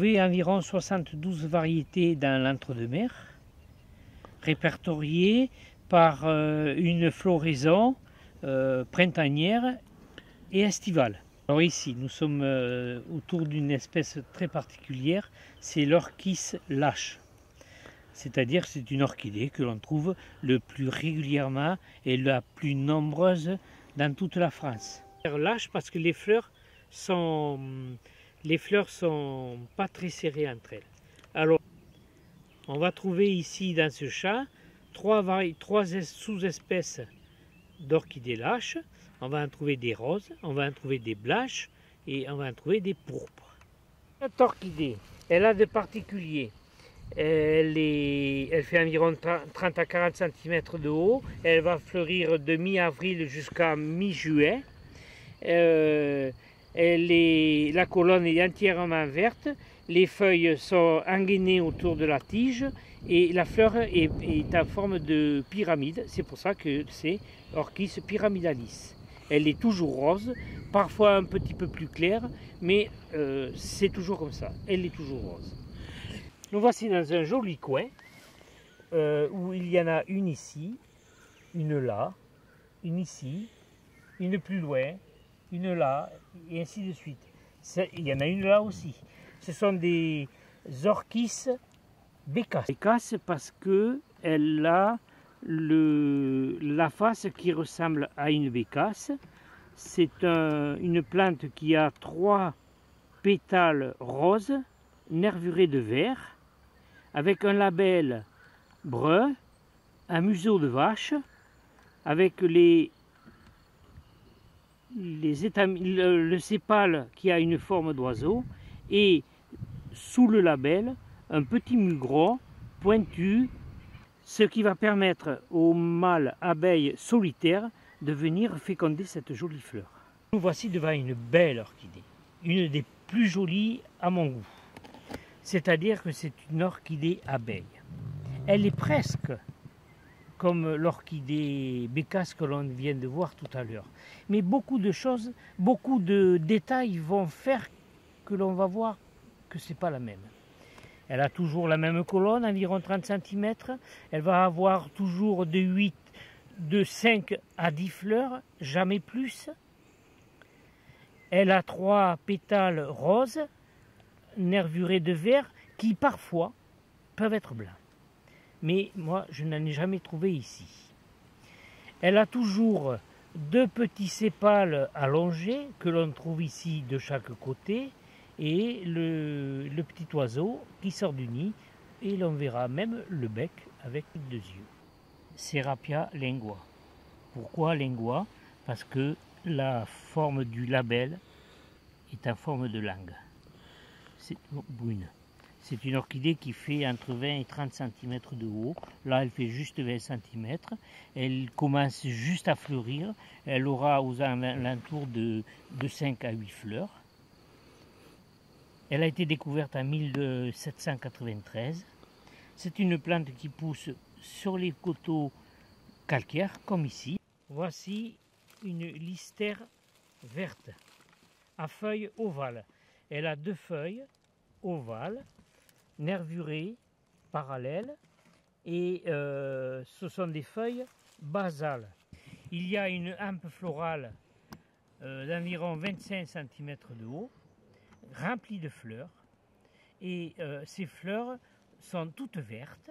trouver environ 72 variétés dans l'entre-deux-mer, répertoriées par une floraison printanière et estivale. Alors ici, nous sommes autour d'une espèce très particulière, c'est l'orchis lâche. C'est-à-dire c'est une orchidée que l'on trouve le plus régulièrement et la plus nombreuse dans toute la France. Lâche parce que les fleurs sont pas très serrées entre elles. Alors, on va trouver ici dans ce champ trois sous-espèces d'orchidées lâches. On va en trouver des roses, on va en trouver des blanches et on va en trouver des pourpres. Cette orchidée, elle a de particulier. Elle fait environ 30 à 40 cm de haut. Elle va fleurir de mi-avril jusqu'à mi-juillet. La colonne est entièrement verte. Les feuilles sont engainées autour de la tige et la fleur est en forme de pyramide. C'est pour ça que c'est Orchis pyramidalis. Elle est toujours rose, parfois un petit peu plus claire, mais c'est toujours comme ça. Elle est toujours rose. Nous voici dans un joli coin où il y en a une ici, une là, une ici, une plus loin, une là, et ainsi de suite. Il y en a une là aussi. Ce sont des orchis bécasses. Bécasse parce qu'elle a la face qui ressemble à une bécasse. C'est une plante qui a 3 pétales roses, nervurés de vert, avec un labelle brun, un museau de vache, avec le sépale qui a une forme d'oiseau, et sous le labelle, un petit mugron pointu, ce qui va permettre aux mâles abeilles solitaires de venir féconder cette jolie fleur. Nous voici devant une belle orchidée, une des plus jolies à mon goût. C'est-à-dire que c'est une orchidée abeille. Elle est presque comme l'orchidée bécasse que l'on vient de voir tout à l'heure. Mais beaucoup de choses, beaucoup de détails vont faire que l'on va voir que ce n'est pas la même. Elle a toujours la même colonne, environ 30 cm. Elle va avoir toujours de 5 à 10 fleurs, jamais plus. Elle a 3 pétales roses, nervurés de vert, qui parfois peuvent être blancs. Mais moi, je n'en ai jamais trouvé ici. Elle a toujours 2 petits sépales allongés que l'on trouve ici de chaque côté et le petit oiseau qui sort du nid, et l'on verra même le bec avec 2 yeux. Serapia lingua. Pourquoi lingua? Parce que la forme du labelle est en forme de langue. C'est brune. C'est une orchidée qui fait entre 20 et 30 cm de haut. Là, elle fait juste 20 cm. Elle commence juste à fleurir. Elle aura aux alentours de 5 à 8 fleurs. Elle a été découverte en 1793. C'est une plante qui pousse sur les coteaux calcaires, comme ici. Voici une listère verte à feuilles ovales. Elle a 2 feuilles ovales, nervurées, parallèles, et ce sont des feuilles basales. Il y a une hampe florale d'environ 25 cm de haut, remplie de fleurs, et ces fleurs sont toutes vertes,